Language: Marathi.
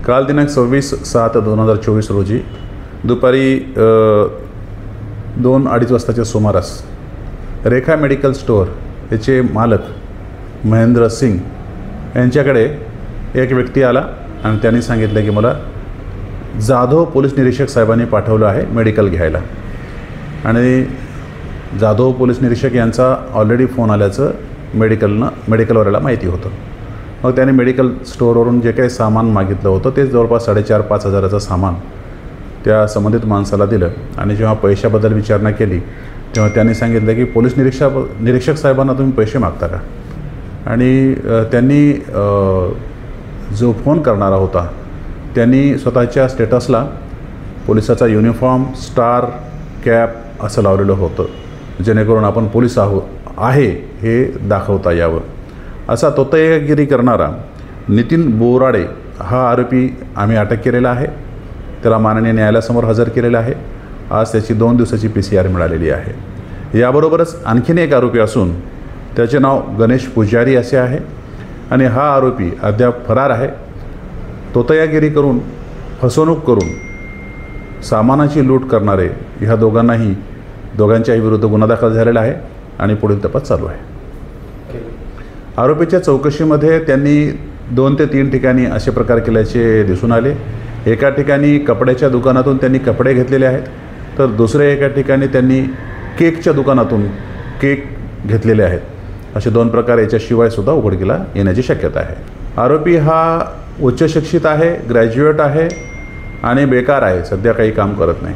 काल दिनांक 26/7/2024 रोजी दुपारी 2-2:30 वाजताच्या सुमारास रेखा मेडिकल स्टोअर याचे मालक महेंद्र सिंग यांच्याकडे एक व्यक्ती आला आणि त्यांनी सांगितलं की मला जाधव पोलीस निरीक्षक साहेबांनी पाठवलं आहे मेडिकल घ्यायला, आणि जाधव पोलीस निरीक्षक यांचा ऑलरेडी फोन आल्याचं मेडिकलवाल्याला माहिती होतं. मग त्याने मेडिकल स्टोअरवरून जे काही सामान मागितलं होतं ते जवळपास 4,500-5 हजाराचं सामान त्या संबंधित माणसाला दिलं. आणि जेव्हा पैशाबद्दल विचारणा केली तेव्हा त्यांनी सांगितलं की पोलीस निरीक्षक साहेबांना तुम्ही पैसे मागता का. आणि त्यांनी जो फोन करणारा होता त्यांनी स्वतःच्या स्टेटसला पोलिसाचा युनिफॉर्म, स्टार, कॅप असं लावलेलं होतं, जेणेकरून आपण पोलीस आहे हे दाखवता यावं. असा तोतयागिरी करणारा नितीन बोराडे हा आरोपी आम्ही अटक केलेला आहे. त्याला माननीय न्यायालयासमोर हजर केलेला आहे. आज त्याची 2 दिवसाची PCR मिळालेली आहे. याबरोबरच आणखीन एक आरोपी असून त्याचे नाव गणेश पुजारी असे आहे, आणि हा आरोपी अद्याप फरार आहे. तोतयागिरी करून, फसवणूक करून सामानाची लूट करणारे ह्या दोघांच्याही विरुद्ध गुन्हा दाखल झालेला आहे आणि पुढील तपास चालू आहे. आरोपीच्या चौकशीमध्ये त्यांनी 2 ते 3 ठिकाणी असे प्रकार केल्याचे दिसून आले. एका ठिकाणी कपड्याच्या दुकानातून त्यांनी कपडे घेतलेले आहेत, तर दुसऱ्या एका ठिकाणी त्यांनी केकच्या दुकानातून केक घेतलेले आहेत. असे 2 प्रकार याच्याशिवाय सुद्धा उघडकीला येण्याची शक्यता आहे. आरोपी हा उच्च शिक्षित आहे, ग्रॅज्युएट आहे आणि बेकार आहे, सध्या काही काम करत नाही.